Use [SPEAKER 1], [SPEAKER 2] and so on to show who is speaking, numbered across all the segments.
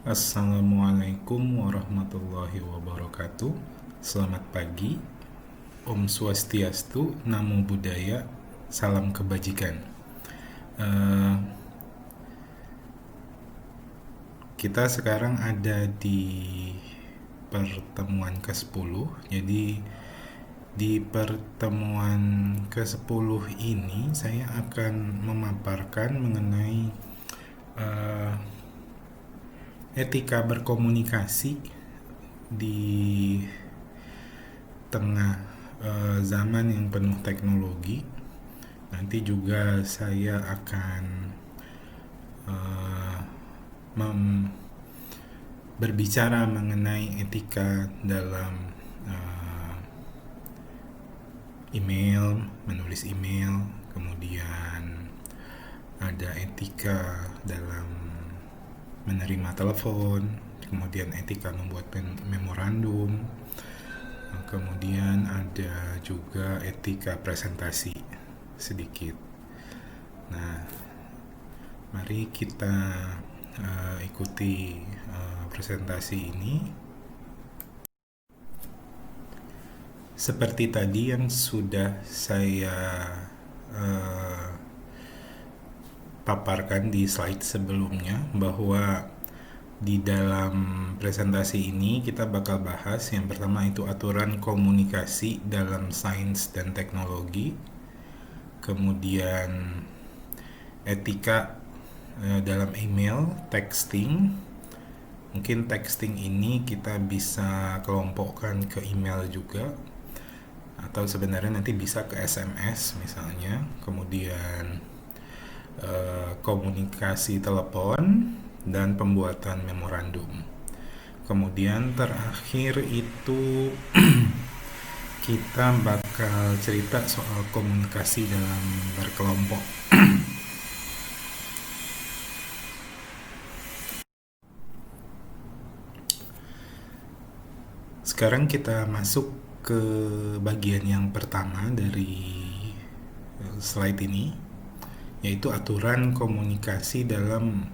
[SPEAKER 1] Assalamualaikum warahmatullahi wabarakatuh. Selamat pagi. Om Swastiastu, Namo Buddhaya, salam kebajikan. Eh, kita sekarang ada di pertemuan ke-10. Jadi di pertemuan ke-10 ini saya akan memaparkan mengenai eh, etika berkomunikasi di tengah zaman yang penuh teknologi. Nanti juga saya akan eh, berbicara mengenai etika dalam email, menulis email, kemudian ada etika dalam menerima telepon, kemudian etika membuat memorandum, kemudian ada juga etika presentasi sedikit. Nah, mari kita ikuti presentasi ini. Seperti tadi yang sudah saya paparkan di slide sebelumnya, bahwa di dalam presentasi ini kita bakal bahas yang pertama itu aturan komunikasi dalam sains dan teknologi, kemudian etika dalam email, texting. Mungkin texting ini kita bisa kelompokkan ke email juga, atau sebenarnya nanti bisa ke SMS misalnya. Kemudian komunikasi telepon dan pembuatan memorandum. Kemudian terakhir itu kita bakal cerita soal komunikasi dalam berkelompok. Sekarang kita masuk ke bagian yang pertama dari slide ini, yaitu aturan komunikasi dalam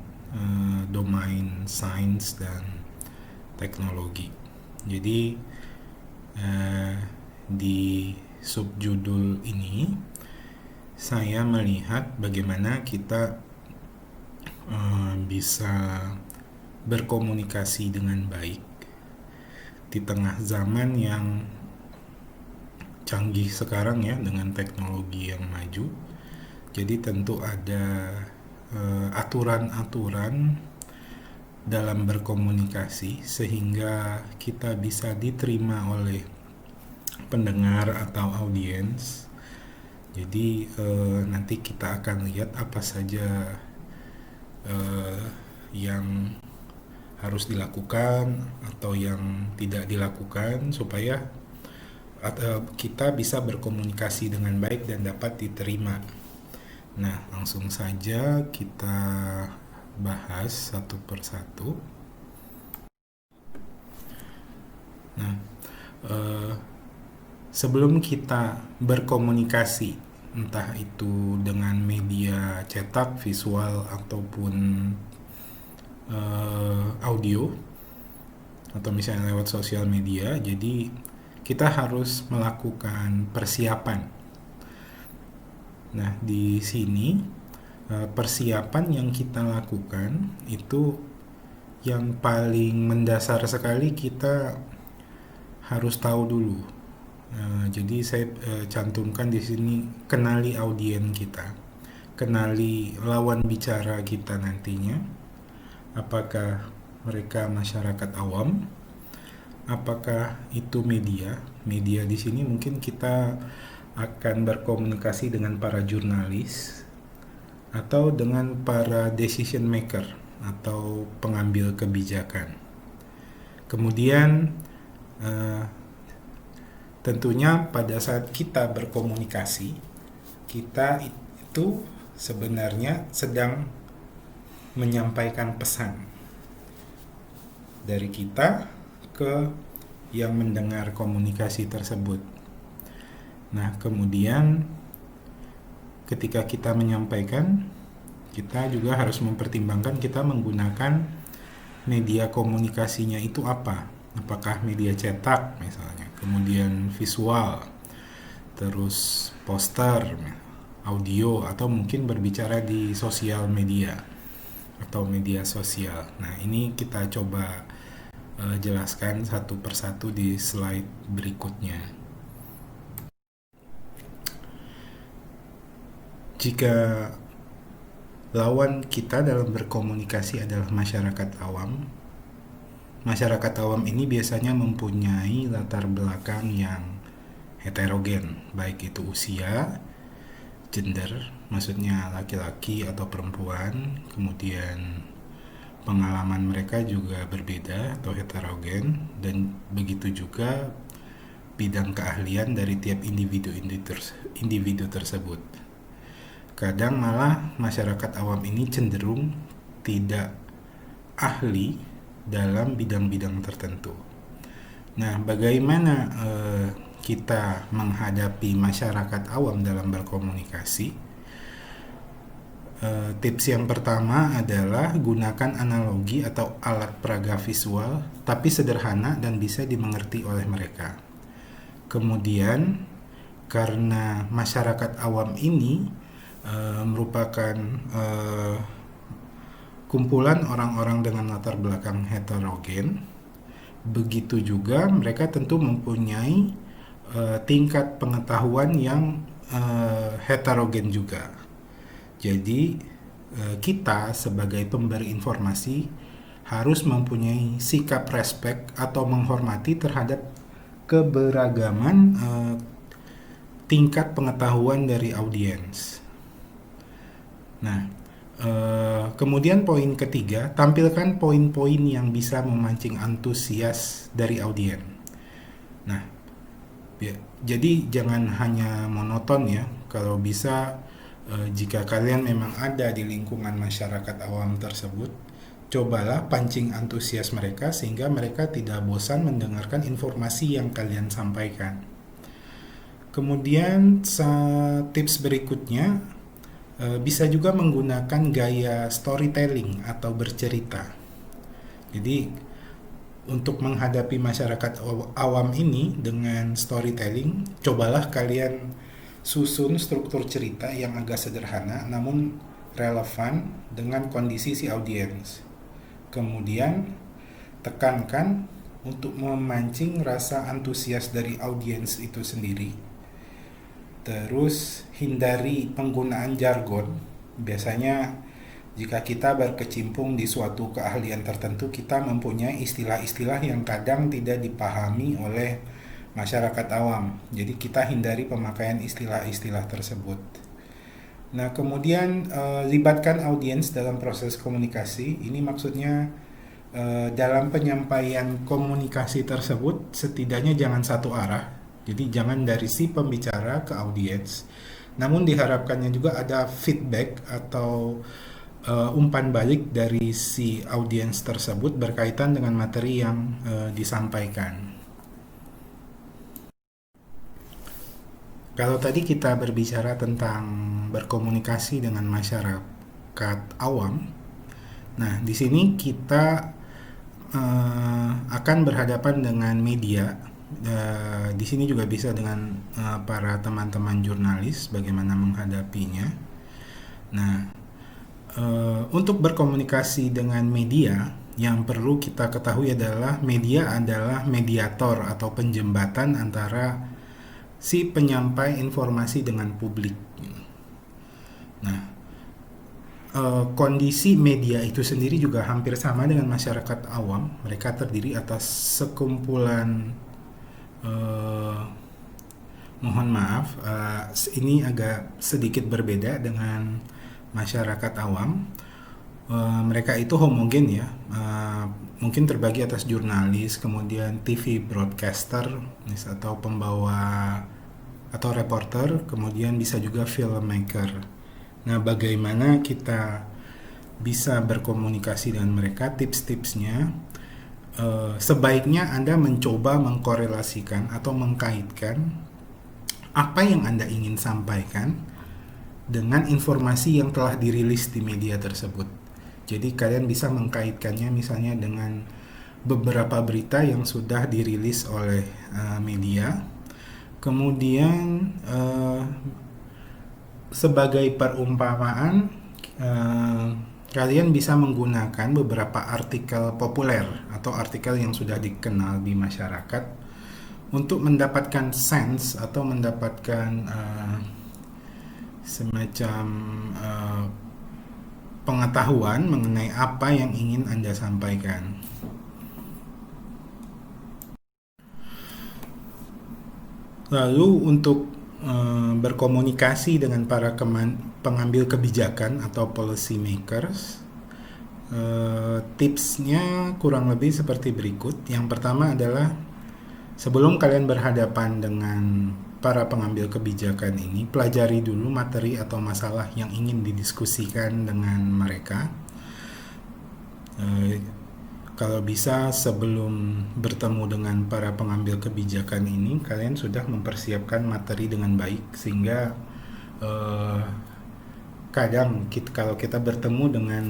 [SPEAKER 1] domain sains dan teknologi. Jadi di subjudul ini saya melihat bagaimana kita bisa berkomunikasi dengan baik di tengah zaman yang canggih sekarang ya, dengan teknologi yang maju. Jadi tentu ada aturan-aturan dalam berkomunikasi sehingga kita bisa diterima oleh pendengar atau audiens. Jadi nanti kita akan lihat apa saja yang harus dilakukan atau yang tidak dilakukan supaya kita bisa berkomunikasi dengan baik dan dapat diterima. Nah, langsung saja kita bahas satu persatu. Nah, sebelum kita berkomunikasi, entah itu dengan media cetak, visual, ataupun audio, atau misalnya lewat sosial media, jadi kita harus melakukan persiapan. Nah, di sini persiapan yang kita lakukan itu yang paling mendasar sekali, kita harus tahu dulu. Jadi saya cantumkan di sini, kenali audien kita, kenali lawan bicara kita nantinya. Apakah mereka masyarakat awam? Apakah itu media? Media di sini mungkin kita akan berkomunikasi dengan para jurnalis atau dengan para decision maker atau pengambil kebijakan. Kemudian tentunya pada saat kita berkomunikasi, kita itu sebenarnya sedang menyampaikan pesan dari kita ke yang mendengar komunikasi tersebut. Nah, kemudian ketika kita menyampaikan, kita juga harus mempertimbangkan kita menggunakan media komunikasinya itu apa. Apakah media cetak misalnya, kemudian visual, terus poster, audio, atau mungkin berbicara di sosial media atau media sosial. Nah, ini kita coba jelaskan satu persatu di slide berikutnya. Jika lawan kita dalam berkomunikasi adalah masyarakat awam ini biasanya mempunyai latar belakang yang heterogen, baik itu usia, gender, maksudnya laki-laki atau perempuan, kemudian pengalaman mereka juga berbeda atau heterogen, dan begitu juga bidang keahlian dari tiap individu tersebut. Kadang malah masyarakat awam ini cenderung tidak ahli dalam bidang-bidang tertentu. Nah, bagaimana kita menghadapi masyarakat awam dalam berkomunikasi? Tips yang pertama adalah gunakan analogi atau alat peraga visual, tapi sederhana dan bisa dimengerti oleh mereka. Kemudian, karena masyarakat awam ini merupakan kumpulan orang-orang dengan latar belakang heterogen, begitu juga mereka tentu mempunyai tingkat pengetahuan yang heterogen juga. Jadi kita sebagai pemberi informasi harus mempunyai sikap respek atau menghormati terhadap keberagaman tingkat pengetahuan dari audiens. Nah, kemudian poin ketiga, tampilkan poin-poin yang bisa memancing antusias dari audiens. Nah, jadi jangan hanya monoton ya. Kalau bisa, jika kalian memang ada di lingkungan masyarakat awam tersebut, cobalah pancing antusias mereka sehingga mereka tidak bosan mendengarkan informasi yang kalian sampaikan. Kemudian tips berikutnya, bisa juga menggunakan gaya storytelling atau bercerita. Jadi untuk menghadapi masyarakat awam ini dengan storytelling, cobalah kalian susun struktur cerita yang agak sederhana namun relevan dengan kondisi si audiens. Kemudian tekankan untuk memancing rasa antusias dari audiens itu sendiri. Terus hindari penggunaan jargon. Biasanya jika kita berkecimpung di suatu keahlian tertentu, kita mempunyai istilah-istilah yang kadang tidak dipahami oleh masyarakat awam. Jadi kita hindari pemakaian istilah-istilah tersebut. Nah, kemudian libatkan audiens dalam proses komunikasi. Ini maksudnya dalam penyampaian komunikasi tersebut setidaknya jangan satu arah. Jadi jangan dari si pembicara ke audiens, namun diharapkannya juga ada feedback atau umpan balik dari si audiens tersebut berkaitan dengan materi yang disampaikan. Kalau tadi kita berbicara tentang berkomunikasi dengan masyarakat awam, nah di sini kita akan berhadapan dengan media. Di sini juga bisa dengan para teman-teman jurnalis bagaimana menghadapinya. Nah, untuk berkomunikasi dengan media, yang perlu kita ketahui adalah media adalah mediator atau penjembatan antara si penyampai informasi dengan publik. Nah, kondisi media itu sendiri juga hampir sama dengan masyarakat awam. Mereka terdiri atas sekumpulan mohon maaf, ini agak sedikit berbeda dengan masyarakat awam. Mereka itu homogen ya, mungkin terbagi atas jurnalis, kemudian TV broadcaster atau pembawa atau reporter, kemudian bisa juga filmmaker. Nah, bagaimana kita bisa berkomunikasi dengan mereka? Tips-tipsnya, sebaiknya Anda mencoba mengkorelasikan atau mengkaitkan apa yang Anda ingin sampaikan dengan informasi yang telah dirilis di media tersebut. Jadi kalian bisa mengkaitkannya misalnya dengan beberapa berita yang sudah dirilis oleh media. Kemudian sebagai perumpamaan, eh, kalian bisa menggunakan beberapa artikel populer atau artikel yang sudah dikenal di masyarakat untuk mendapatkan sense atau mendapatkan semacam pengetahuan mengenai apa yang ingin Anda sampaikan. Lalu untuk berkomunikasi dengan para pengambil kebijakan atau policy makers, tipsnya kurang lebih seperti berikut. Yang pertama adalah sebelum kalian berhadapan dengan para pengambil kebijakan ini, pelajari dulu materi atau masalah yang ingin didiskusikan dengan mereka. Kalau bisa sebelum bertemu dengan para pengambil kebijakan ini, kalian sudah mempersiapkan materi dengan baik, sehingga kadang kalau kita bertemu dengan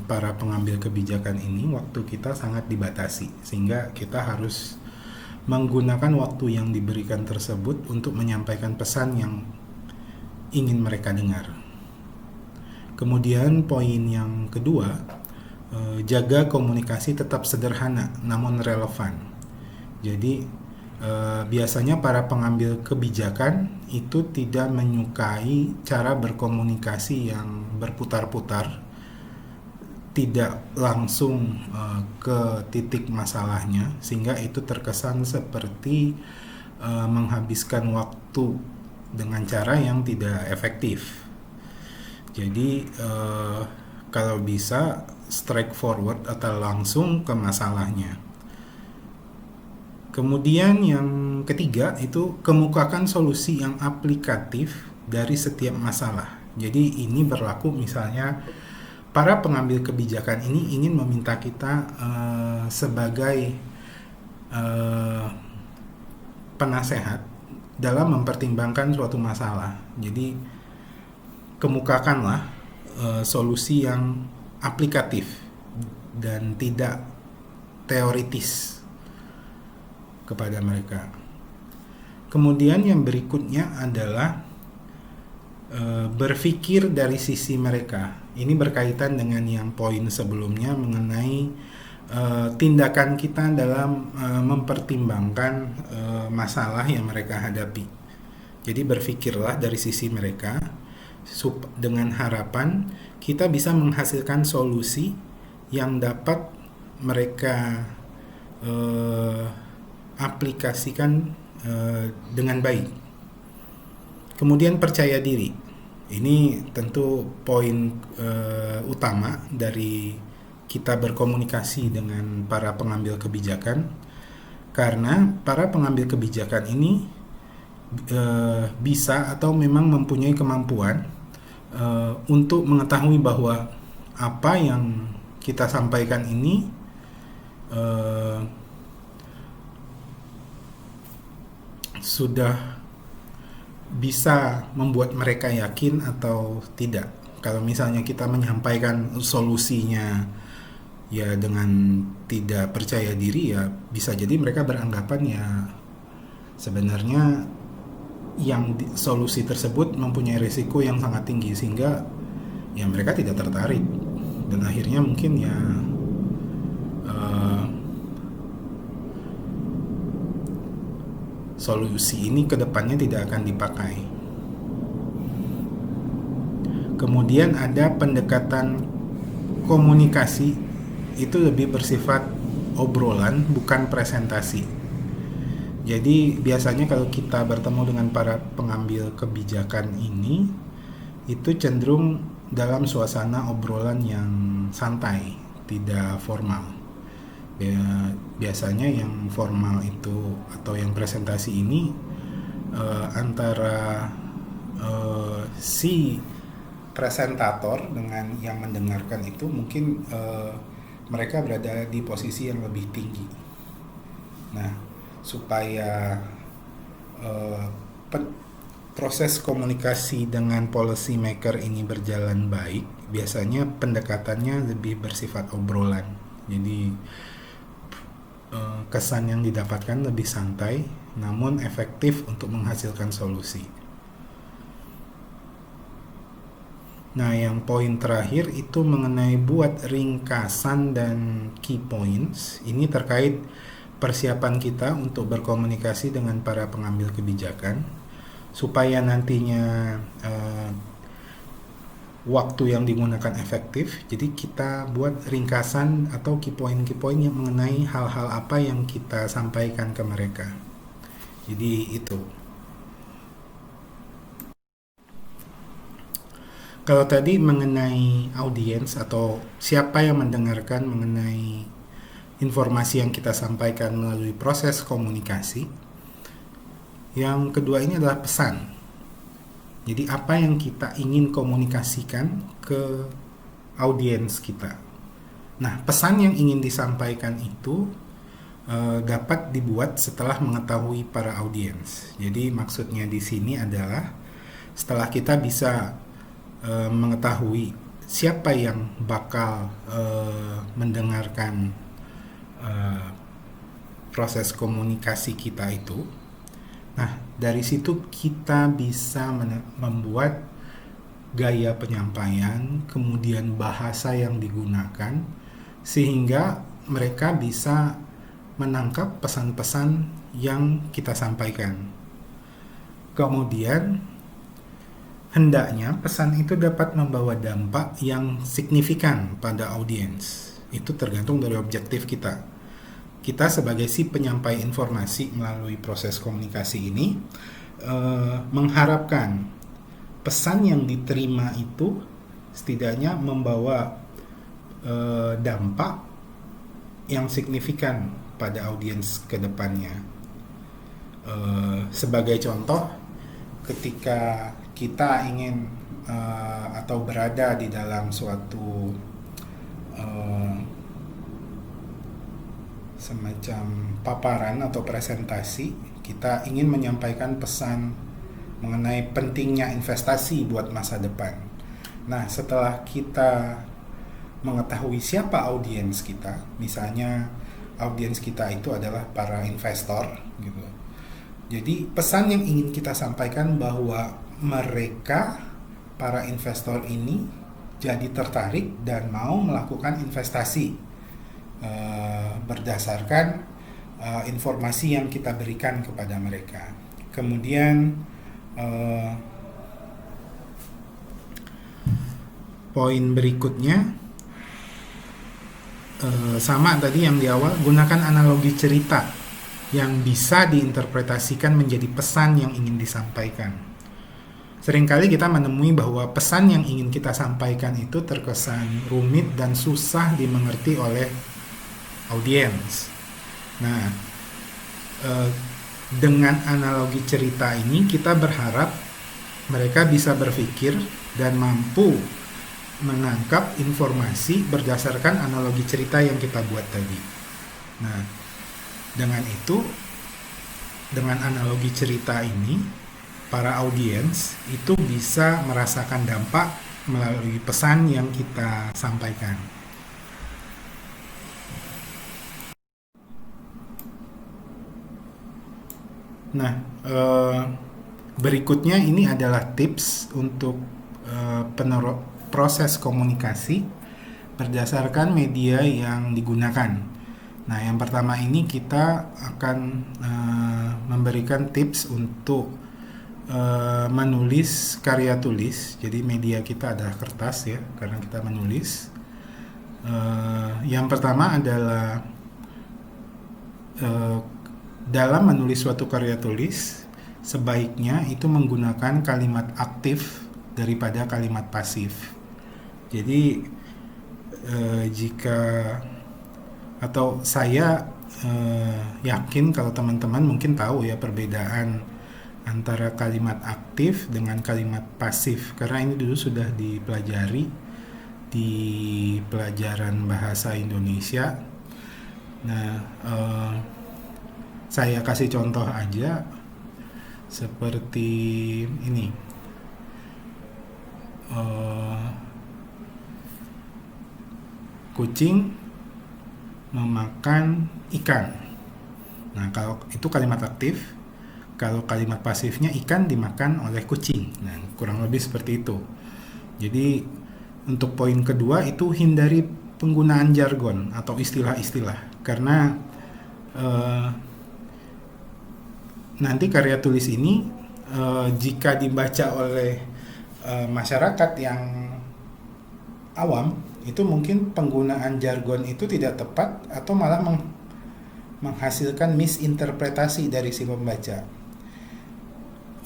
[SPEAKER 1] para pengambil kebijakan ini, waktu kita sangat dibatasi, sehingga kita harus menggunakan waktu yang diberikan tersebut untuk menyampaikan pesan yang ingin mereka dengar. Kemudian poin yang kedua, jaga komunikasi tetap sederhana namun relevan. Jadi biasanya para pengambil kebijakan itu tidak menyukai cara berkomunikasi yang berputar-putar, tidak langsung ke titik masalahnya, sehingga itu terkesan seperti menghabiskan waktu dengan cara yang tidak efektif. Jadi kalau bisa straightforward atau langsung ke masalahnya. Kemudian yang ketiga itu kemukakan solusi yang aplikatif dari setiap masalah. Jadi ini berlaku misalnya para pengambil kebijakan ini ingin meminta kita sebagai penasehat dalam mempertimbangkan suatu masalah. Jadi kemukakanlah solusi yang aplikatif dan tidak teoritis kepada mereka. Kemudian yang berikutnya adalah berpikir dari sisi mereka. Ini berkaitan dengan yang poin sebelumnya mengenai tindakan kita dalam mempertimbangkan masalah yang mereka hadapi. Jadi berpikirlah dari sisi mereka dengan harapan kita bisa menghasilkan solusi yang dapat mereka aplikasikan dengan baik. Kemudian percaya diri. Ini tentu poin utama dari kita berkomunikasi dengan para pengambil kebijakan, karena para pengambil kebijakan ini bisa atau memang mempunyai kemampuan untuk mengetahui bahwa apa yang kita sampaikan ini sudah bisa membuat mereka yakin atau tidak. Kalau misalnya kita menyampaikan solusinya ya dengan tidak percaya diri, ya bisa jadi mereka beranggapan ya sebenarnya yang solusi tersebut mempunyai risiko yang sangat tinggi, sehingga ya mereka tidak tertarik dan akhirnya mungkin ya solusi ini kedepannya tidak akan dipakai. Kemudian ada pendekatan komunikasi, itu lebih bersifat obrolan bukan presentasi. Jadi biasanya kalau kita bertemu dengan para pengambil kebijakan ini, itu cenderung dalam suasana obrolan yang santai, tidak formal. Biasanya yang formal itu atau yang presentasi ini antara si presentator dengan yang mendengarkan itu mungkin mereka berada di posisi yang lebih tinggi. Nah, supaya proses komunikasi dengan policy maker ini berjalan baik, biasanya pendekatannya lebih bersifat obrolan. Jadi kesan yang didapatkan lebih santai, namun efektif untuk menghasilkan solusi. Nah, yang poin terakhir itu mengenai buat ringkasan dan key points. Ini terkait persiapan kita untuk berkomunikasi dengan para pengambil kebijakan, supaya nantinya waktu yang digunakan efektif. Jadi kita buat ringkasan atau key point yang mengenai hal-hal apa yang kita sampaikan ke mereka. Jadi itu. Kalau tadi mengenai audiens atau siapa yang mendengarkan mengenai informasi yang kita sampaikan melalui proses komunikasi, yang kedua ini adalah pesan. Jadi apa yang kita ingin komunikasikan ke audiens kita. Nah, pesan yang ingin disampaikan itu dapat dibuat setelah mengetahui para audiens. Jadi maksudnya di sini adalah setelah kita bisa mengetahui siapa yang bakal mendengarkan proses komunikasi kita itu. Nah, dari situ kita bisa membuat gaya penyampaian, kemudian bahasa yang digunakan, sehingga mereka bisa menangkap pesan-pesan yang kita sampaikan. Kemudian, hendaknya pesan itu dapat membawa dampak yang signifikan pada audiens. Itu tergantung dari objektif kita. Kita sebagai si penyampai informasi melalui proses komunikasi ini mengharapkan pesan yang diterima itu setidaknya membawa dampak yang signifikan pada audiens ke depannya. Sebagai contoh, ketika kita ingin atau berada di dalam suatu semacam paparan atau presentasi, kita ingin menyampaikan pesan mengenai pentingnya investasi buat masa depan. Nah, setelah kita mengetahui siapa audiens kita, misalnya audiens kita itu adalah para investor gitu. Jadi pesan yang ingin kita sampaikan bahwa mereka, para investor ini jadi tertarik dan mau melakukan investasi berdasarkan informasi yang kita berikan kepada mereka. Kemudian poin berikutnya sama tadi yang di awal, gunakan analogi cerita yang bisa diinterpretasikan menjadi pesan yang ingin disampaikan. Seringkali kita menemui bahwa pesan yang ingin kita sampaikan itu terkesan rumit dan susah dimengerti oleh audiens. Nah, dengan analogi cerita ini kita berharap mereka bisa berpikir dan mampu menangkap informasi berdasarkan analogi cerita yang kita buat tadi. Nah, dengan itu, dengan analogi cerita ini, para audiens itu bisa merasakan dampak melalui pesan yang kita sampaikan. Nah, berikutnya ini adalah tips untuk proses komunikasi berdasarkan media yang digunakan. Nah, yang pertama ini kita akan memberikan tips untuk menulis karya tulis. Jadi media kita adalah kertas ya, karena kita menulis. Yang pertama adalah dalam menulis suatu karya tulis, sebaiknya itu menggunakan kalimat aktif daripada kalimat pasif. Jadi jika atau saya yakin kalau teman-teman mungkin tahu ya perbedaan antara kalimat aktif dengan kalimat pasif, karena ini dulu sudah dipelajari di pelajaran bahasa Indonesia. Nah, saya kasih contoh aja. seperti ini, eh, kucing memakan ikan. Nah, kalau itu kalimat aktif. Kalau kalimat pasifnya, ikan dimakan oleh kucing. Nah, kurang lebih seperti itu. Jadi untuk poin kedua itu hindari penggunaan jargon atau istilah-istilah, karena eh, nanti karya tulis ini jika dibaca oleh masyarakat yang awam, itu mungkin penggunaan jargon itu tidak tepat atau malah menghasilkan misinterpretasi dari si pembaca.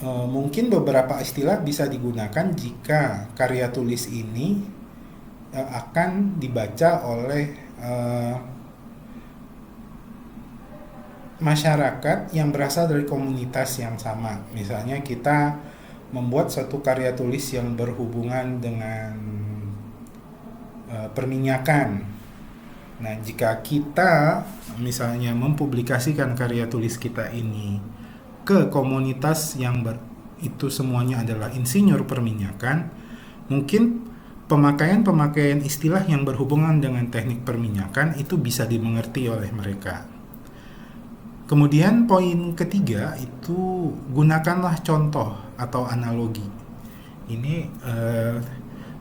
[SPEAKER 1] Mungkin beberapa istilah bisa digunakan jika karya tulis ini akan dibaca oleh masyarakat yang berasal dari komunitas yang sama. Misalnya kita membuat suatu karya tulis yang berhubungan dengan perminyakan. Nah, jika kita misalnya mempublikasikan karya tulis kita ini ke komunitas yang itu semuanya adalah insinyur perminyakan, mungkin pemakaian istilah yang berhubungan dengan teknik perminyakan itu bisa dimengerti oleh mereka. Kemudian poin ketiga itu gunakanlah contoh atau analogi. Ini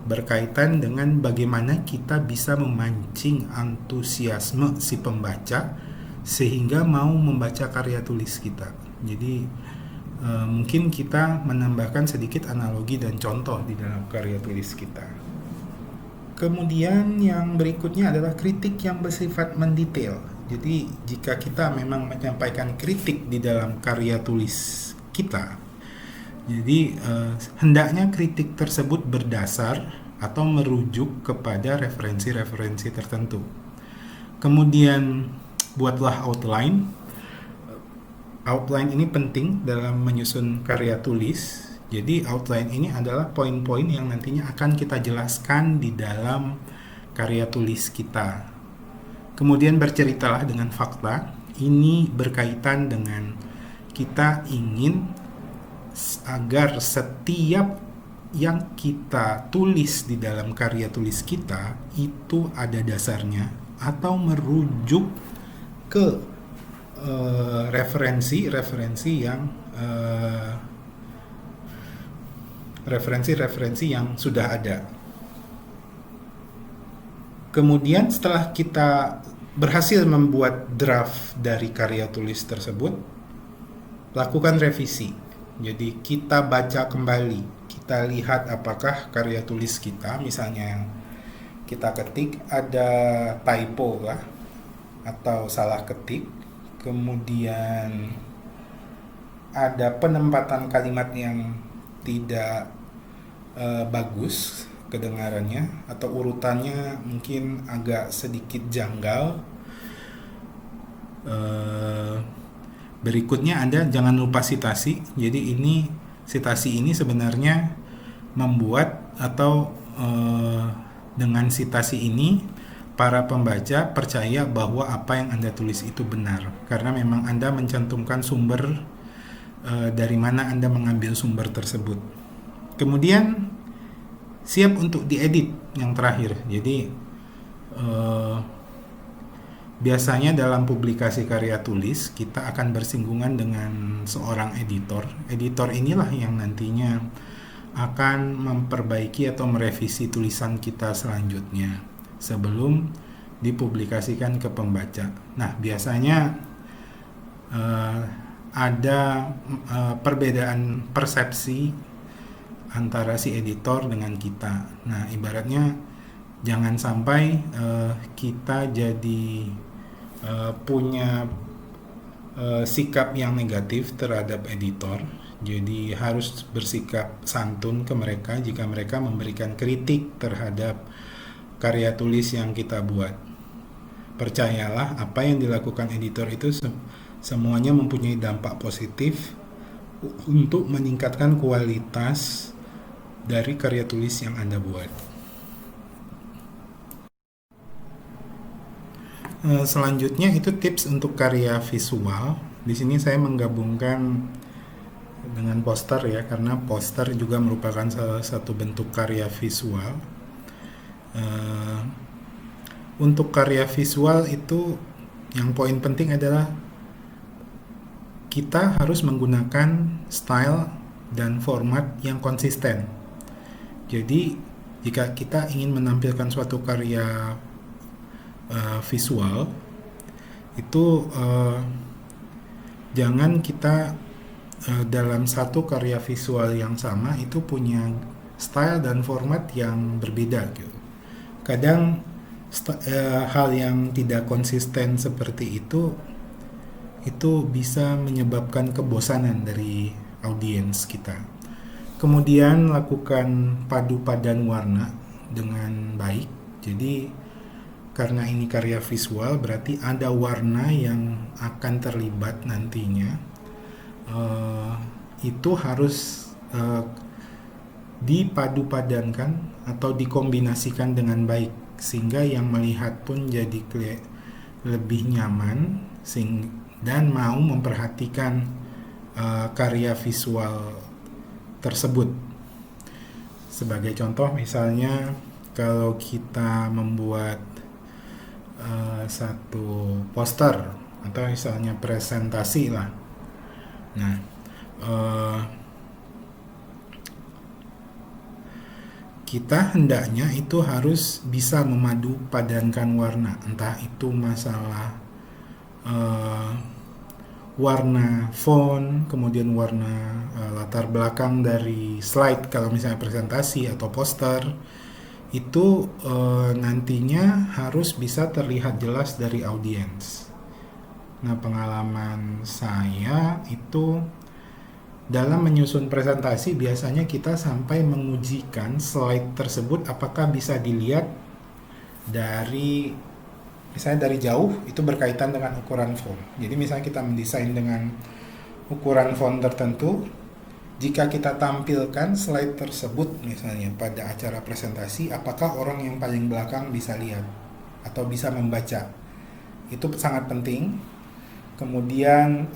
[SPEAKER 1] berkaitan dengan bagaimana kita bisa memancing antusiasme si pembaca sehingga mau membaca karya tulis kita. Jadi mungkin kita menambahkan sedikit analogi dan contoh di dalam karya tulis kita. Kemudian yang berikutnya adalah kritik yang bersifat mendetail. Jadi jika kita memang menyampaikan kritik di dalam karya tulis kita, jadi hendaknya kritik tersebut berdasar atau merujuk kepada referensi-referensi tertentu. Kemudian buatlah outline. Outline ini penting dalam menyusun karya tulis. Jadi outline ini adalah poin-poin yang nantinya akan kita jelaskan di dalam karya tulis kita. Kemudian berceritalah dengan fakta. Ini berkaitan dengan kita ingin agar setiap yang kita tulis di dalam karya tulis kita itu ada dasarnya atau merujuk ke referensi-referensi yang sudah ada. Kemudian setelah kita berhasil membuat draft dari karya tulis tersebut, lakukan revisi. Jadi kita baca kembali, kita lihat apakah karya tulis kita, misalnya yang kita ketik ada typo lah atau salah ketik, kemudian ada penempatan kalimat yang tidak bagus kedengarannya, atau urutannya mungkin agak sedikit janggal. Berikutnya ada jangan lupa sitasi. Jadi sitasi ini sebenarnya membuat atau dengan sitasi ini para pembaca percaya bahwa apa yang Anda tulis itu benar, karena memang Anda mencantumkan sumber dari mana Anda mengambil sumber tersebut. Kemudian siap untuk diedit yang terakhir. Jadi biasanya dalam publikasi karya tulis kita akan bersinggungan dengan seorang editor. Editor inilah yang nantinya akan memperbaiki atau merevisi tulisan kita selanjutnya sebelum dipublikasikan ke pembaca. Nah, biasanya ada perbedaan persepsi antara si editor dengan kita. Nah, ibaratnya jangan sampai kita jadi punya sikap yang negatif terhadap editor. Jadi harus bersikap santun ke mereka jika mereka memberikan kritik terhadap karya tulis yang kita buat. Percayalah, apa yang dilakukan editor itu semuanya mempunyai dampak positif untuk meningkatkan kualitas dari karya tulis yang Anda buat. Selanjutnya itu tips untuk karya visual. Di sini saya menggabungkan dengan poster ya, karena poster juga merupakan salah satu bentuk karya visual. Eh, untuk karya visual itu yang poin penting adalah kita harus menggunakan style dan format yang konsisten. Jadi jika kita ingin menampilkan suatu karya visual itu jangan kita dalam satu karya visual yang sama itu punya style dan format yang berbeda gitu. Kadang hal yang tidak konsisten seperti itu bisa menyebabkan kebosanan dari audiens kita. Kemudian lakukan padu padan warna dengan baik. Jadi karena ini karya visual berarti ada warna yang akan terlibat nantinya. Itu harus dipadu-padankan atau dikombinasikan dengan baik sehingga yang melihat pun jadi lebih nyaman dan mau memperhatikan karya visual tersebut. Sebagai contoh misalnya kalau kita membuat satu poster atau misalnya presentasi lah. Nah, kita hendaknya itu harus bisa memadu padankan warna, entah itu masalah warna font, kemudian warna latar belakang dari slide kalau misalnya presentasi atau poster, itu nantinya harus bisa terlihat jelas dari audiens. Nah, pengalaman saya itu dalam menyusun presentasi biasanya kita sampai mengujikan slide tersebut apakah bisa dilihat dari misalnya dari jauh itu berkaitan dengan ukuran font. Jadi misalnya kita mendesain dengan ukuran font tertentu, jika kita tampilkan slide tersebut misalnya pada acara presentasi, apakah orang yang paling belakang bisa lihat atau bisa membaca? Itu sangat penting. Kemudian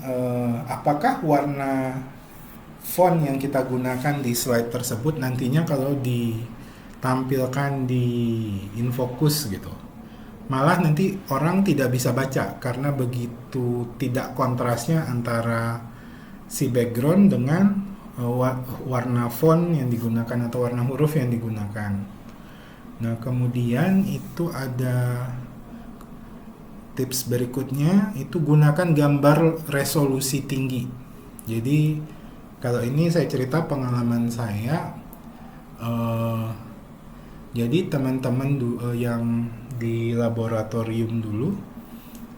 [SPEAKER 1] apakah warna font yang kita gunakan di slide tersebut nantinya kalau ditampilkan di infocus gitu, malah nanti orang tidak bisa baca karena begitu tidak kontrasnya antara si background dengan warna font yang digunakan atau warna huruf yang digunakan. Nah, kemudian itu ada tips berikutnya, itu gunakan gambar resolusi tinggi. Jadi kalau ini saya cerita pengalaman saya, jadi teman-teman yang di laboratorium dulu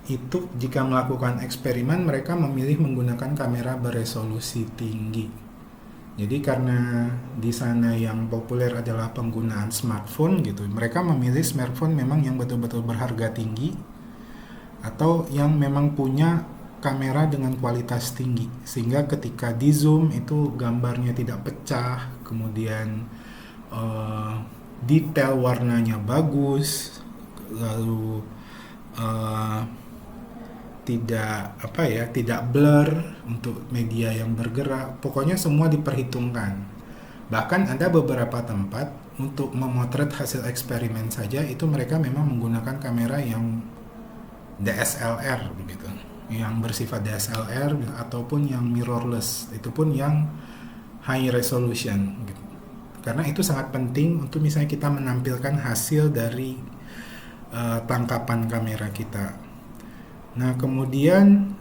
[SPEAKER 1] itu jika melakukan eksperimen mereka memilih menggunakan kamera beresolusi tinggi. Jadi karena di sana yang populer adalah penggunaan smartphone gitu, mereka memilih smartphone memang yang betul-betul berharga tinggi atau yang memang punya kamera dengan kualitas tinggi sehingga ketika di zoom itu gambarnya tidak pecah, kemudian detail warnanya bagus, lalu tidak blur untuk media yang bergerak. Pokoknya semua diperhitungkan. Bahkan ada beberapa tempat untuk memotret hasil eksperimen saja itu mereka memang menggunakan kamera yang DSLR begitu, yang bersifat DSLR ataupun yang mirrorless, itu pun yang high resolution gitu. Karena itu sangat penting untuk misalnya kita menampilkan hasil dari tangkapan kamera kita. Nah, kemudian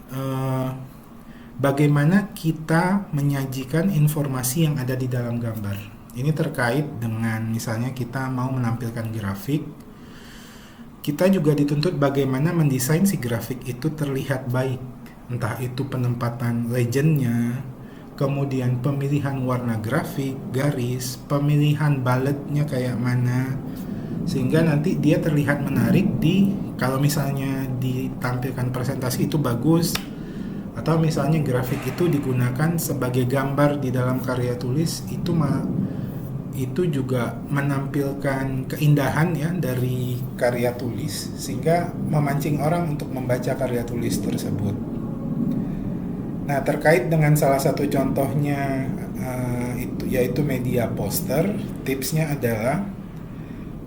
[SPEAKER 1] bagaimana kita menyajikan informasi yang ada di dalam gambar. Ini terkait dengan misalnya kita mau menampilkan grafik, kita juga dituntut bagaimana mendesain si grafik itu terlihat baik. Entah itu penempatan legendnya, kemudian pemilihan warna grafik, garis, pemilihan bulletnya kayak mana, sehingga nanti dia terlihat menarik kalau misalnya ditampilkan presentasi itu bagus, atau misalnya grafik itu digunakan sebagai gambar di dalam karya tulis, itu juga menampilkan keindahan ya dari karya tulis sehingga memancing orang untuk membaca karya tulis tersebut. Nah, terkait dengan salah satu contohnya itu yaitu media poster, tipsnya adalah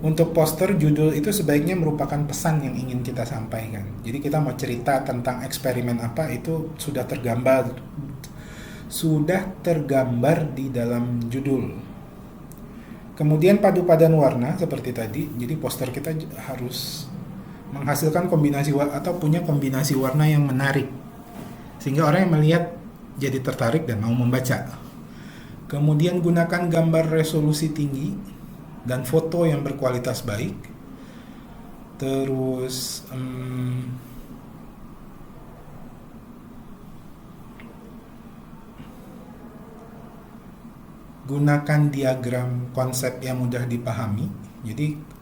[SPEAKER 1] untuk poster judul itu sebaiknya merupakan pesan yang ingin kita sampaikan. Jadi kita mau cerita tentang eksperimen apa itu sudah tergambar di dalam judul. Kemudian padu padan warna seperti tadi. Jadi poster kita harus menghasilkan kombinasi atau punya kombinasi warna yang menarik sehingga orang yang melihat jadi tertarik dan mau membaca. Kemudian gunakan gambar resolusi tinggi dan foto yang berkualitas baik. Terus gunakan diagram konsep yang mudah dipahami. Jadi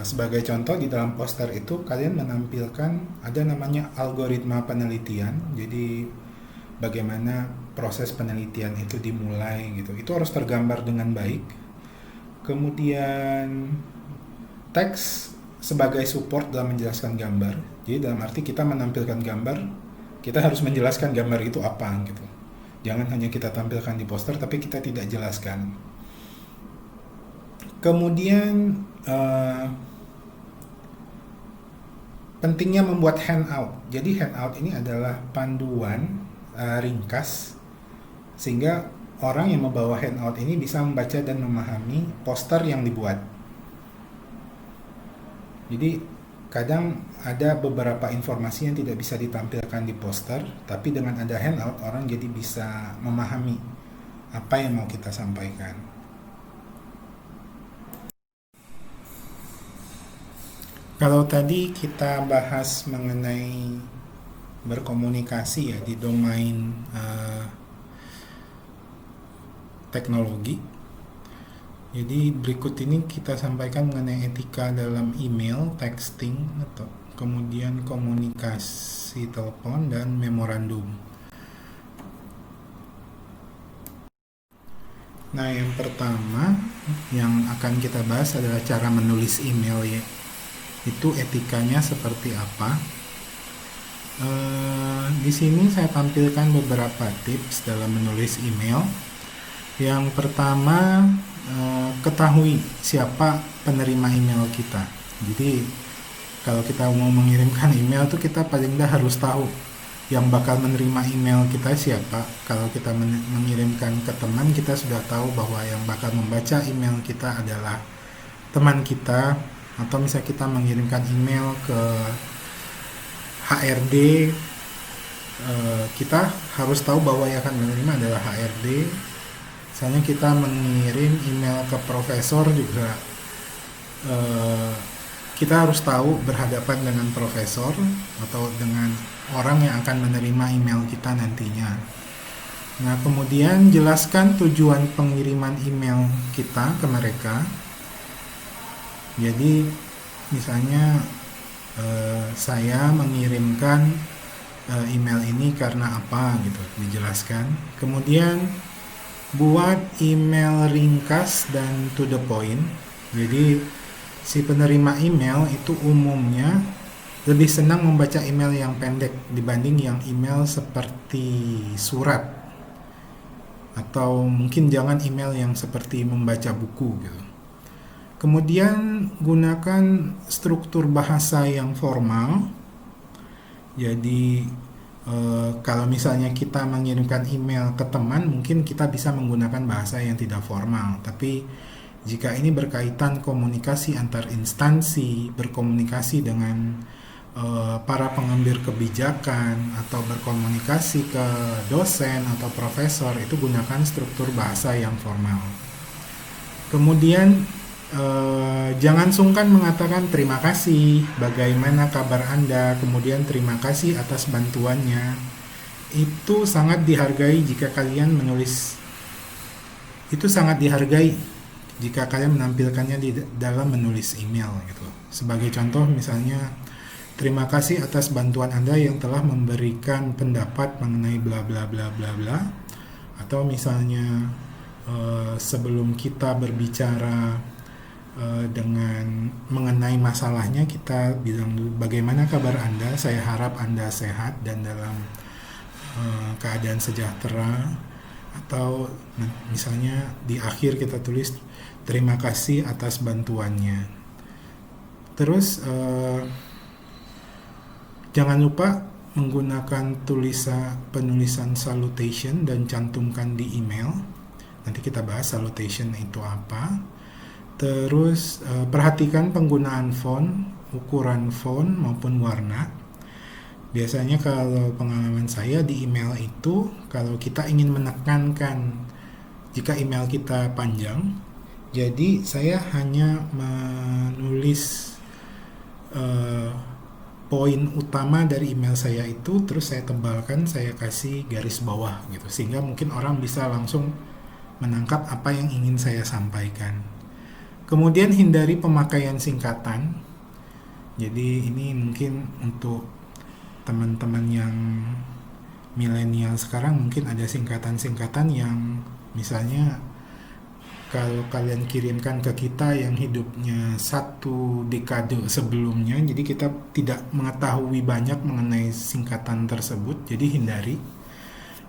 [SPEAKER 1] sebagai contoh di dalam poster itu kalian menampilkan ada namanya algoritma penelitian. Jadi bagaimana proses penelitian itu dimulai gitu. Itu harus tergambar dengan baik. Kemudian teks sebagai support dalam menjelaskan gambar. Jadi dalam arti kita menampilkan gambar, kita harus menjelaskan gambar itu apa gitu. Jangan hanya kita tampilkan di poster tapi kita tidak jelaskan. Kemudian pentingnya membuat handout. Jadi handout ini adalah panduan ringkas sehingga orang yang membawa handout ini bisa membaca dan memahami poster yang dibuat. Jadi kadang ada beberapa informasi yang tidak bisa ditampilkan di poster, tapi dengan ada handout orang jadi bisa memahami apa yang mau kita sampaikan. Kalau tadi kita bahas mengenai berkomunikasi ya di domain teknologi. Jadi berikut ini kita sampaikan mengenai etika dalam email, texting, atau kemudian komunikasi telepon dan memorandum. Nah, yang pertama yang akan kita bahas adalah cara menulis email ya. Itu etikanya seperti apa? Di sini saya tampilkan beberapa tips dalam menulis email. Yang pertama, ketahui siapa penerima email kita. Jadi kalau kita mau mengirimkan email tuh kita paling tidak harus tahu yang bakal menerima email kita siapa. Kalau kita mengirimkan ke teman, kita sudah tahu bahwa yang bakal membaca email kita adalah teman kita. Atau misalnya kita mengirimkan email ke HRD, kita harus tahu bahwa yang akan menerima adalah HRD. Misalnya kita mengirim email ke profesor juga, kita harus tahu berhadapan dengan profesor atau dengan orang yang akan menerima email kita nantinya. Nah, kemudian jelaskan tujuan pengiriman email kita ke mereka. Jadi misalnya saya mengirimkan email ini karena apa gitu, dijelaskan. Kemudian buat email ringkas dan to the point. Jadi si penerima email itu umumnya lebih senang membaca email yang pendek dibanding yang email seperti surat, atau mungkin jangan email yang seperti membaca buku gitu. Kemudian gunakan struktur bahasa yang formal. Jadi kalau misalnya kita mengirimkan email ke teman, mungkin kita bisa menggunakan bahasa yang tidak formal. Tapi jika ini berkaitan komunikasi antar instansi, berkomunikasi dengan para pengambil kebijakan, atau berkomunikasi ke dosen atau profesor, itu gunakan struktur bahasa yang formal. Kemudian jangan sungkan mengatakan terima kasih, bagaimana kabar Anda, kemudian terima kasih atas bantuannya. Itu sangat dihargai jika kalian menulis. Itu sangat dihargai jika kalian menampilkannya di dalam menulis email gitu. Sebagai contoh misalnya, terima kasih atas bantuan Anda yang telah memberikan pendapat mengenai bla bla bla bla bla. Atau misalnya sebelum kita berbicara dengan mengenai masalahnya, kita bilang dulu bagaimana kabar Anda, saya harap Anda sehat dan dalam keadaan sejahtera, atau misalnya di akhir kita tulis terima kasih atas bantuannya. Terus jangan lupa menggunakan penulisan salutation dan cantumkan di email. Nanti kita bahas salutation itu apa. Terus perhatikan penggunaan font, ukuran font maupun warna. Biasanya kalau pengalaman saya di email itu, kalau kita ingin menekankan jika email kita panjang, jadi saya hanya menulis poin utama dari email saya itu, terus saya tebalkan, saya kasih garis bawah gitu, sehingga mungkin orang bisa langsung menangkap apa yang ingin saya sampaikan. Kemudian hindari pemakaian singkatan. Jadi ini mungkin untuk teman-teman yang milenial sekarang, mungkin ada singkatan-singkatan yang misalnya kalau kalian kirimkan ke kita yang hidupnya 1 dekade sebelumnya, jadi kita tidak mengetahui banyak mengenai singkatan tersebut, jadi hindari.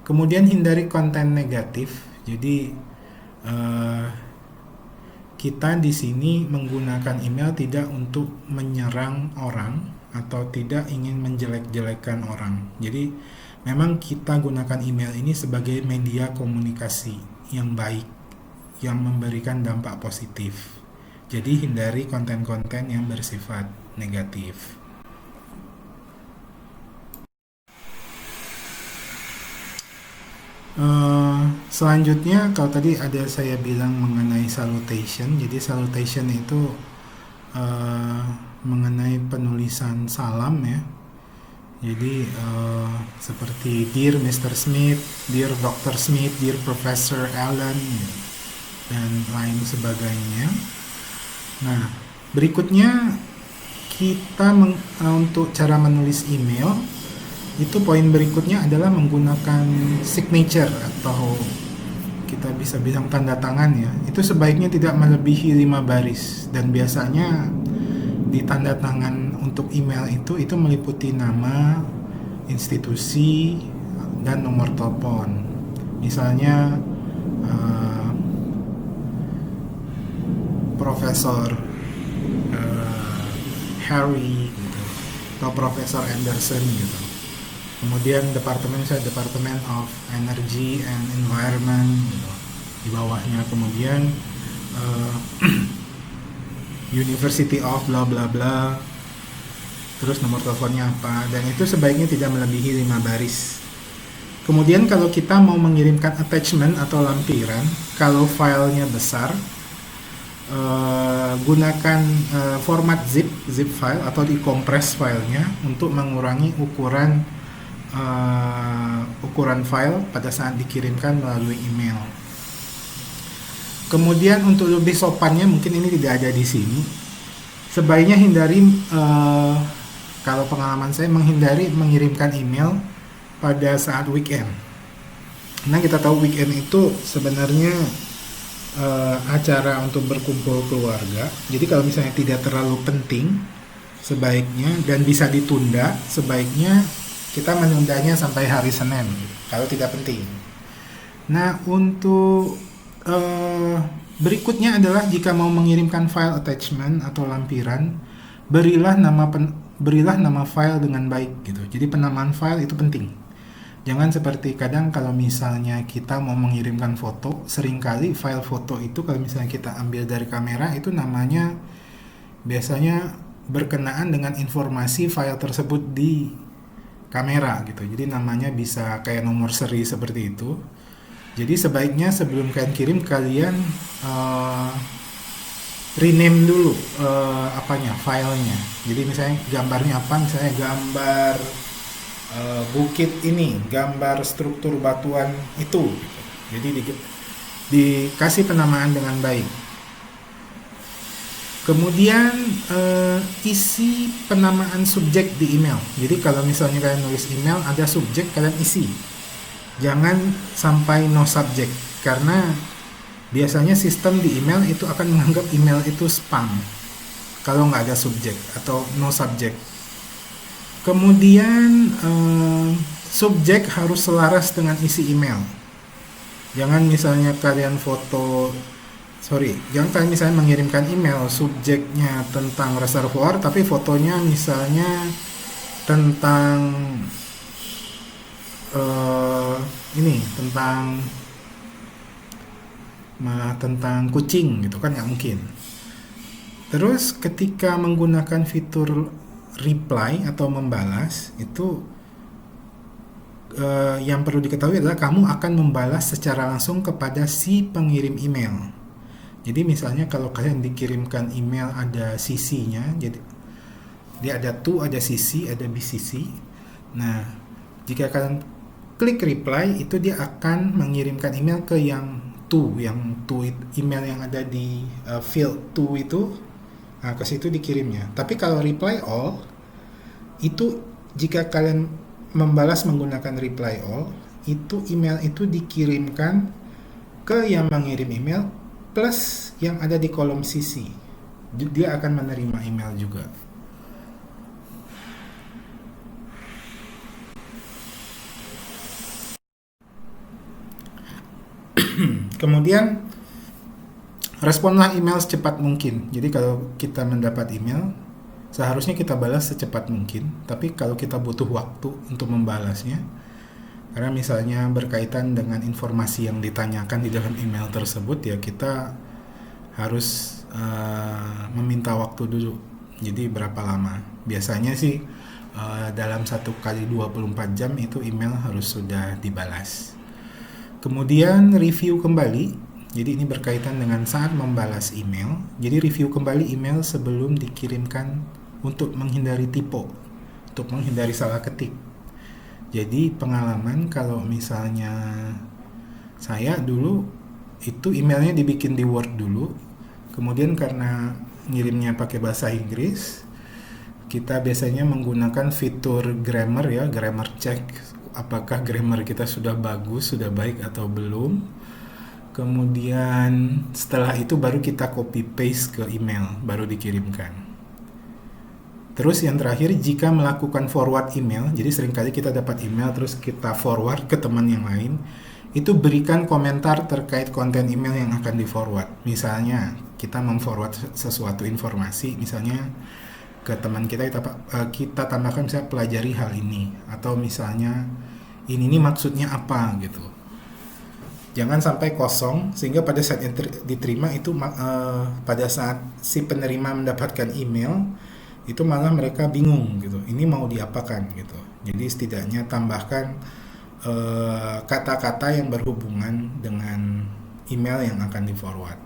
[SPEAKER 1] Kemudian hindari konten negatif. Jadi kita di sini menggunakan email tidak untuk menyerang orang atau tidak ingin menjelek-jelekan orang. Jadi memang kita gunakan email ini sebagai media komunikasi yang baik, yang memberikan dampak positif. Jadi hindari konten-konten yang bersifat negatif. Selanjutnya, kalau tadi ada saya bilang mengenai salutation. Jadi salutation itu mengenai penulisan salam ya. Jadi seperti Dear Mr. Smith, Dear Dr. Smith, Dear Professor Allen, dan lain sebagainya. Nah, berikutnya kita untuk cara menulis email, itu poin berikutnya adalah menggunakan signature atau kita bisa bilang tanda tangan ya. Itu sebaiknya tidak melebihi 5 baris, dan biasanya di tanda tangan untuk email itu meliputi nama, institusi, dan nomor telepon. Misalnya Profesor Harry gitu, atau Profesor Anderson gitu. Kemudian departemen, misalnya Department of Energy and Environment gitu, di bawahnya. Kemudian University of bla bla bla, terus nomor teleponnya apa, dan itu sebaiknya tidak melebihi 5 baris. Kemudian kalau kita mau mengirimkan attachment atau lampiran, kalau filenya besar, gunakan format zip file atau dikompres filenya untuk mengurangi ukuran file pada saat dikirimkan melalui email. Kemudian untuk lebih sopannya, mungkin ini tidak ada di sini, sebaiknya hindari, kalau pengalaman saya, menghindari mengirimkan email pada saat weekend. Nah, kita tahu weekend itu sebenarnya acara untuk berkumpul keluarga. Jadi kalau misalnya tidak terlalu penting, sebaiknya, dan bisa ditunda, sebaiknya kita menundanya sampai hari Senin kalau tidak penting. Nah, untuk berikutnya adalah jika mau mengirimkan file attachment atau lampiran, berilah nama file dengan baik gitu. Jadi penamaan file itu penting. Jangan seperti kadang kalau misalnya kita mau mengirimkan foto, seringkali file foto itu kalau misalnya kita ambil dari kamera, itu namanya biasanya berkenaan dengan informasi file tersebut di kamera gitu. Jadi namanya bisa kayak nomor seri seperti itu. Jadi sebaiknya sebelum kalian kirim, kalian rename dulu filenya. Jadi misalnya gambarnya apa, misalnya gambar bukit ini, gambar struktur batuan itu. Jadi dikasih penamaan dengan baik. Kemudian isi penamaan subjek di email. Jadi kalau misalnya kalian nulis email ada subjek, kalian isi. Jangan sampai no subject, karena biasanya sistem di email itu akan menganggap email itu spam kalau nggak ada subjek atau no subject. Kemudian subjek harus selaras dengan isi email. Jangan misalnya kalian jangan kalian misalnya mengirimkan email subjeknya tentang reservoir tapi fotonya misalnya tentang tentang kucing gitu kan, nggak mungkin. Terus ketika menggunakan fitur reply atau membalas itu yang perlu diketahui adalah kamu akan membalas secara langsung kepada si pengirim email. Jadi misalnya kalau kalian dikirimkan email ada CC-nya, jadi dia ada to, ada CC, ada BCC. Nah, jika kalian klik reply itu dia akan mengirimkan email ke yang to email yang ada di field to itu. Nah, ke situ dikirimnya. Tapi kalau reply all itu jika kalian membalas menggunakan reply all, itu email itu dikirimkan ke yang mengirim email plus yang ada di kolom CC. Dia akan menerima email juga. Kemudian responlah email secepat mungkin. Jadi kalau kita mendapat email, seharusnya kita balas secepat mungkin. Tapi kalau kita butuh waktu untuk membalasnya, karena misalnya berkaitan dengan informasi yang ditanyakan di dalam email tersebut, ya kita harus meminta waktu dulu. Jadi berapa lama? Biasanya sih dalam 1 kali 24 jam itu email harus sudah dibalas. Kemudian review kembali. Jadi ini berkaitan dengan saat membalas email. Jadi review kembali email sebelum dikirimkan untuk menghindari typo, untuk menghindari salah ketik. Jadi pengalaman kalau misalnya saya dulu itu emailnya dibikin di Word dulu. Kemudian karena ngirimnya pakai bahasa Inggris, kita biasanya menggunakan fitur grammar ya, grammar check. Apakah grammar kita sudah bagus, sudah baik atau belum. Kemudian setelah itu baru kita copy paste ke email, baru dikirimkan. Terus yang terakhir, jika melakukan forward email, jadi seringkali kita dapat email terus kita forward ke teman yang lain, itu berikan komentar terkait konten email yang akan di forward. Misalnya kita memforward sesuatu informasi, misalnya ke teman kita tambahkan misalnya pelajari hal ini, atau misalnya ini maksudnya apa gitu. Jangan sampai kosong sehingga pada saat yang diterima itu pada saat si penerima mendapatkan email itu malah mereka bingung gitu, ini mau diapakan gitu. Jadi setidaknya tambahkan kata-kata yang berhubungan dengan email yang akan di forward.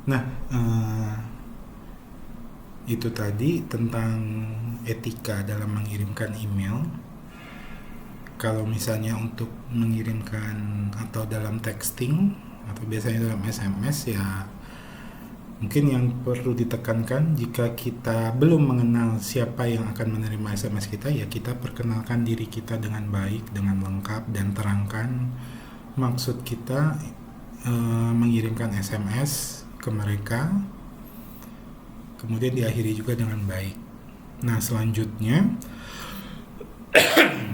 [SPEAKER 1] Nah, itu tadi tentang etika dalam mengirimkan email. Kalau misalnya untuk mengirimkan atau dalam texting atau biasanya dalam SMS, ya mungkin yang perlu ditekankan jika kita belum mengenal siapa yang akan menerima SMS kita, ya kita perkenalkan diri kita dengan baik, dengan lengkap, dan terangkan maksud kita mengirimkan SMS ke mereka, kemudian diakhiri juga dengan baik. Nah, selanjutnya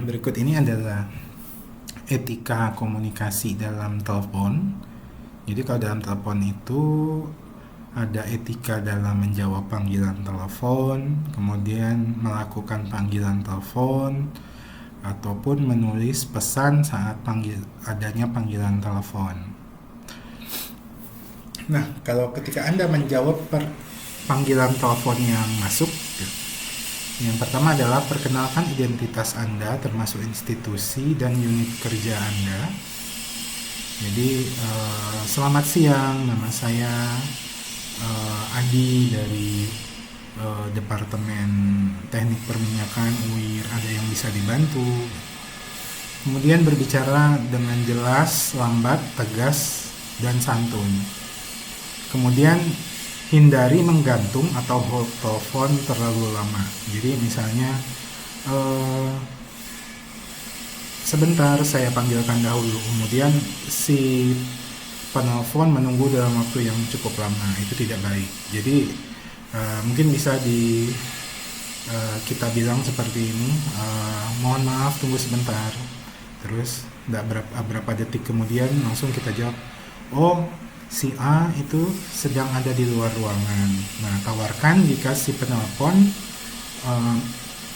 [SPEAKER 1] berikut ini adalah etika komunikasi dalam telepon. Jadi kalau dalam telepon itu ada etika dalam menjawab panggilan telepon, kemudian melakukan panggilan telepon, ataupun menulis pesan saat adanya panggilan telepon. Nah, kalau ketika Anda menjawab panggilan telepon yang masuk, yang pertama adalah perkenalkan identitas Anda termasuk institusi dan unit kerja Anda. Jadi, selamat siang, nama saya Adi dari Departemen Teknik Perminyakan UIR, ada yang bisa dibantu. Kemudian berbicara dengan jelas, lambat, tegas, dan santun. Kemudian hindari menggantung atau hold telepon terlalu lama. Jadi misalnya sebentar saya panggilkan dahulu, kemudian si penelpon menunggu dalam waktu yang cukup lama, itu tidak baik. Jadi mungkin bisa kita bilang seperti ini, mohon maaf tunggu sebentar, terus berapa detik kemudian langsung kita jawab, oh si A itu sedang ada di luar ruangan. Nah, tawarkan jika si penelpon eh,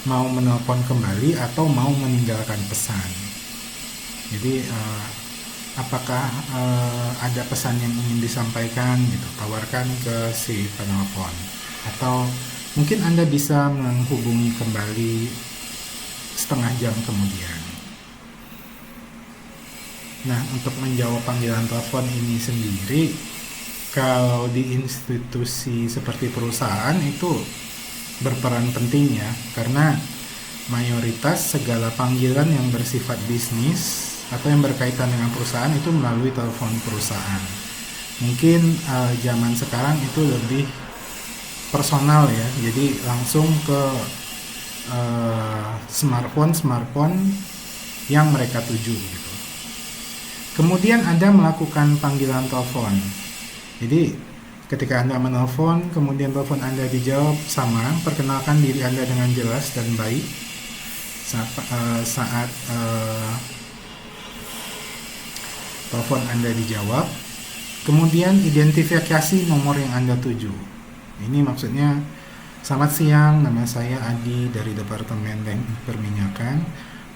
[SPEAKER 1] mau menelpon kembali atau mau meninggalkan pesan. Jadi apakah ada pesan yang ingin disampaikan gitu, tawarkan ke si penelpon. Atau mungkin Anda bisa menghubungi kembali setengah jam kemudian. Nah, untuk menjawab panggilan telepon ini sendiri, kalau di institusi seperti perusahaan itu berperan penting ya, karena mayoritas segala panggilan yang bersifat bisnis atau yang berkaitan dengan perusahaan itu melalui telepon perusahaan. Mungkin zaman sekarang itu lebih personal ya, jadi langsung ke smartphone yang mereka tuju gitu. Kemudian Anda melakukan panggilan telepon. Jadi ketika Anda menelpon, kemudian telepon Anda dijawab sama, perkenalkan diri Anda dengan jelas dan baik saat telepon Anda dijawab. Kemudian identifikasi nomor yang Anda tuju. Ini maksudnya, selamat siang, nama saya Adi dari Departemen Teknik Perminyakan.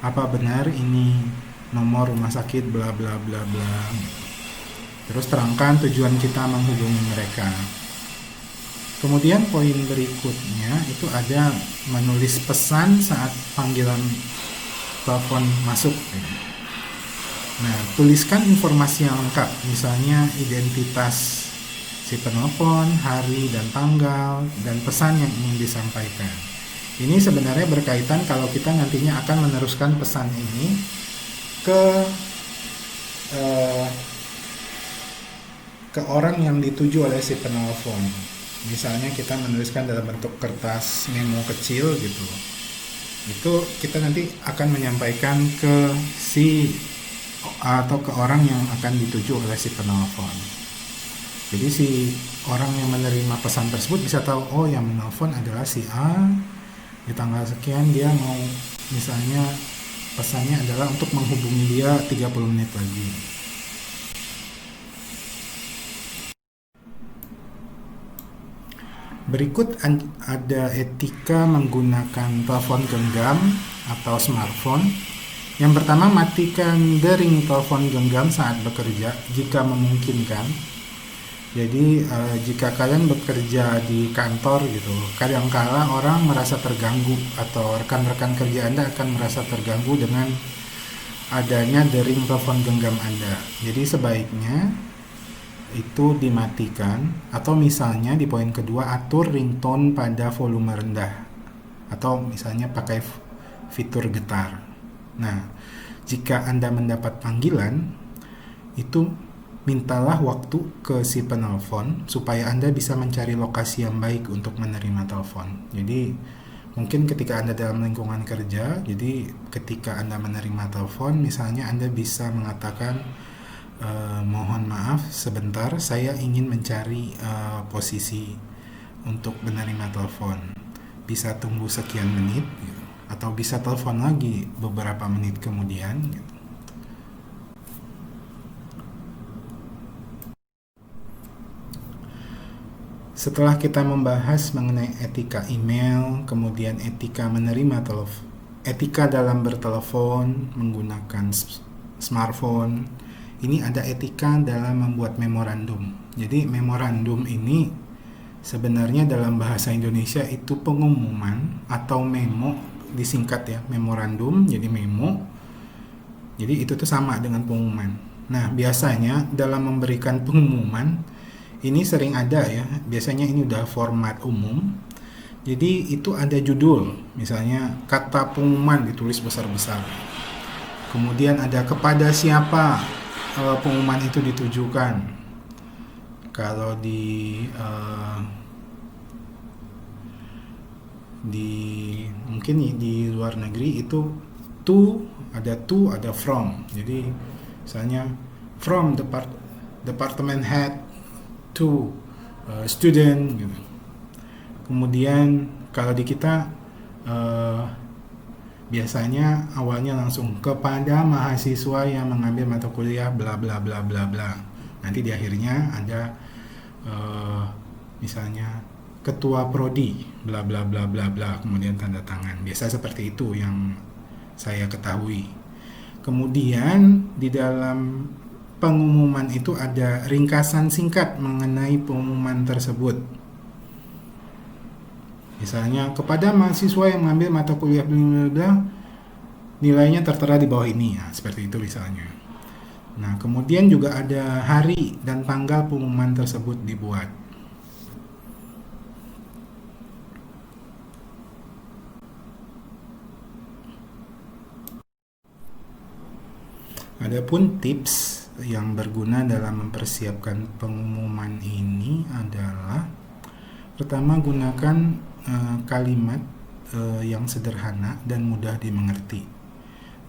[SPEAKER 1] Apa benar ini nomor rumah sakit bla bla bla bla. Terus terangkan tujuan kita menghubungi mereka. Kemudian poin berikutnya itu ada menulis pesan saat panggilan telepon masuk. Nah, tuliskan informasi yang lengkap, misalnya identitas si penelpon, hari dan tanggal, dan pesan yang ingin disampaikan. Ini sebenarnya berkaitan kalau kita nantinya akan meneruskan pesan ini ke orang yang dituju oleh si penelpon. Misalnya kita menuliskan dalam bentuk kertas memo kecil gitu. Itu kita nanti akan menyampaikan ke si atau ke orang yang akan dituju oleh si penelpon. Jadi si orang yang menerima pesan tersebut bisa tahu, oh yang menelpon adalah si A, di tanggal sekian dia mau, misalnya pesannya adalah untuk menghubungi dia 30 menit lagi. Berikut ada etika menggunakan telepon genggam atau smartphone. Yang pertama, matikan dering telepon genggam saat bekerja jika memungkinkan. Jadi jika kalian bekerja di kantor gitu, kadangkala orang merasa terganggu atau rekan-rekan kerja Anda akan merasa terganggu dengan adanya dering telepon genggam Anda. Jadi sebaiknya itu dimatikan, atau misalnya di poin kedua atur ringtone pada volume rendah, atau misalnya pakai fitur getar. Nah, jika Anda mendapat panggilan, itu mintalah waktu ke si penelpon supaya Anda bisa mencari lokasi yang baik untuk menerima telepon. Jadi mungkin ketika Anda dalam lingkungan kerja, jadi ketika Anda menerima telepon, misalnya Anda bisa mengatakan, mohon maaf sebentar, saya ingin mencari posisi untuk menerima telepon. Bisa tunggu sekian menit gitu. Atau bisa telepon lagi beberapa menit kemudian gitu. Setelah kita membahas mengenai etika email, kemudian etika menerima telepon, etika dalam bertelepon menggunakan smartphone, ini ada etika dalam membuat memorandum. Jadi memorandum ini sebenarnya dalam bahasa Indonesia itu pengumuman atau memo, disingkat ya, memorandum jadi memo. Jadi itu tuh sama dengan pengumuman. Nah, biasanya dalam memberikan pengumuman ini sering ada ya, biasanya ini udah format umum. Jadi itu ada judul, misalnya kata pengumuman ditulis besar-besar. Kemudian ada kepada siapa pengumuman itu ditujukan. Kalau di mungkin di luar negeri itu ada from. Jadi misalnya from department head to student gitu. Kemudian kalau di kita eh, biasanya awalnya langsung kepada mahasiswa yang mengambil mata kuliah bla bla bla bla bla. Nanti di akhirnya ada eh, misalnya ketua prodi bla bla bla bla bla, kemudian tanda tangan. Biasa seperti itu yang saya ketahui. Kemudian di dalam pengumuman itu ada ringkasan singkat mengenai pengumuman tersebut. Misalnya kepada mahasiswa yang mengambil mata kuliah bla bla bla, nilainya tertera di bawah ini, ya, seperti itu misalnya. Nah, kemudian juga ada hari dan tanggal pengumuman tersebut dibuat. Adapun tips yang berguna dalam mempersiapkan pengumuman ini adalah pertama, gunakan kalimat yang sederhana dan mudah dimengerti.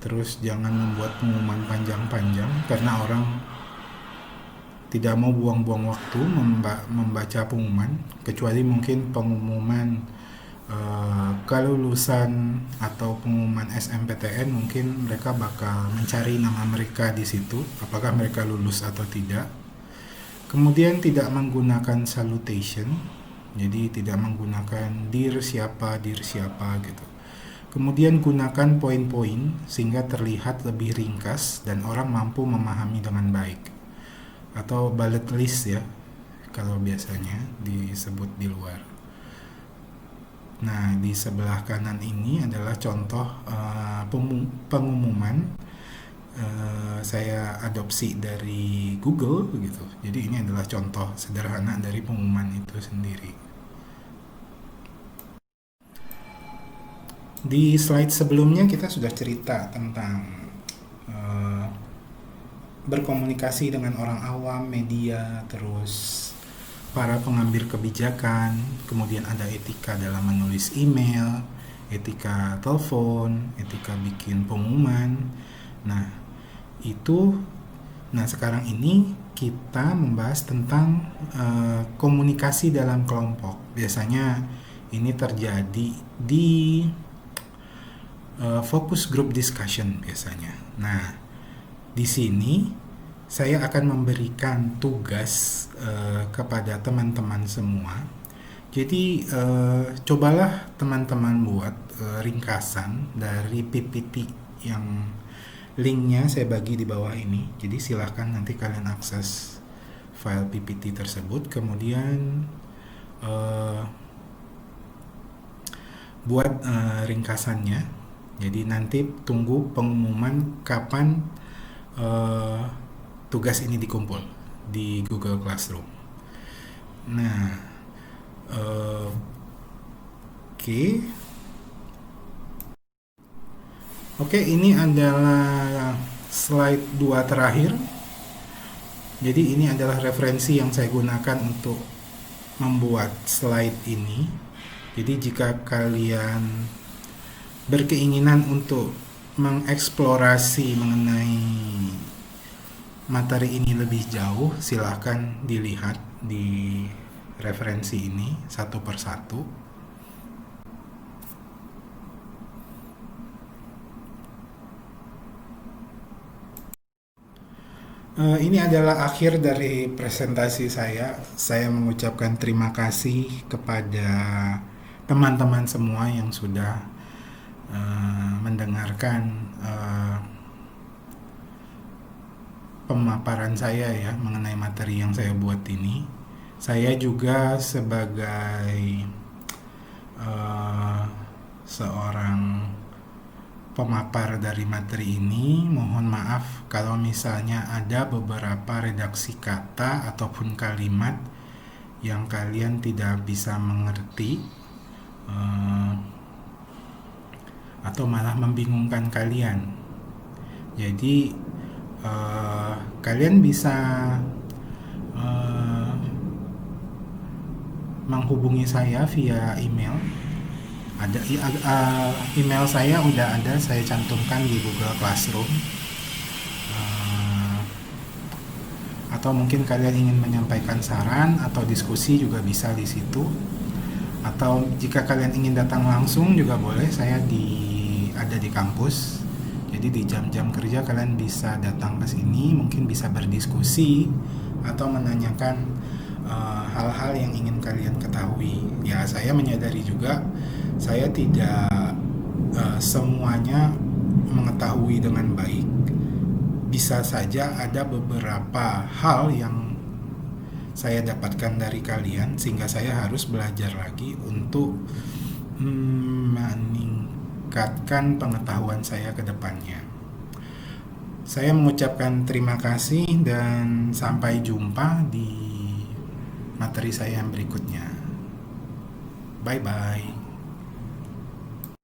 [SPEAKER 1] Terus jangan membuat pengumuman panjang-panjang karena orang tidak mau buang-buang waktu membaca pengumuman, kecuali mungkin pengumuman kelulusan atau pengumuman SMPTN, mungkin mereka bakal mencari nama mereka di situ, apakah mereka lulus atau tidak. Kemudian tidak menggunakan salutation, jadi tidak menggunakan dir siapa gitu. Kemudian gunakan poin-poin sehingga terlihat lebih ringkas dan orang mampu memahami dengan baik. Atau bullet list ya, kalau biasanya disebut di luar. Nah, di sebelah kanan ini adalah contoh pengumuman saya adopsi dari Google gitu. Jadi ini adalah contoh sederhana dari pengumuman itu sendiri. Di slide sebelumnya kita sudah cerita tentang berkomunikasi dengan orang awam, media, terus para pengambil kebijakan, kemudian ada etika dalam menulis email, etika telepon, etika bikin pengumuman. Nah, sekarang ini kita membahas tentang komunikasi dalam kelompok. Biasanya ini terjadi di focus group discussion biasanya. Nah, di sini saya akan memberikan tugas kepada teman-teman semua. Jadi cobalah teman-teman buat ringkasan dari PPT yang linknya saya bagi di bawah ini. Jadi silahkan nanti kalian akses file PPT tersebut, kemudian buat ringkasannya. Jadi nanti tunggu pengumuman kapan tugas ini dikumpul di Google Classroom. Nah, Oke, ini adalah slide 2 terakhir. Jadi ini adalah referensi yang saya gunakan untuk membuat slide ini. Jadi jika kalian berkeinginan untuk mengeksplorasi mengenai materi ini lebih jauh, silahkan dilihat di referensi ini satu persatu. Ini adalah akhir dari presentasi saya. Saya mengucapkan terima kasih kepada teman-teman semua yang sudah mendengarkan pemaparan saya ya mengenai materi yang saya buat ini. Saya juga sebagai seorang pemapar dari materi ini, mohon maaf kalau misalnya ada beberapa redaksi kata ataupun kalimat yang kalian tidak bisa mengerti atau malah membingungkan kalian. Jadi kalian bisa menghubungi saya via email. Ada email saya udah ada, saya cantumkan di Google Classroom. Atau mungkin kalian ingin menyampaikan saran atau diskusi juga bisa di situ. Atau jika kalian ingin datang langsung juga boleh, saya ada di kampus. Jadi di jam-jam kerja kalian bisa datang ke sini, mungkin bisa berdiskusi atau menanyakan hal-hal yang ingin kalian ketahui. Ya, saya menyadari juga saya tidak semuanya mengetahui dengan baik. Bisa saja ada beberapa hal yang saya dapatkan dari kalian sehingga saya harus belajar lagi untuk meningkatkan pengetahuan saya ke depannya. Saya mengucapkan terima kasih dan sampai jumpa di materi saya yang berikutnya. Bye bye.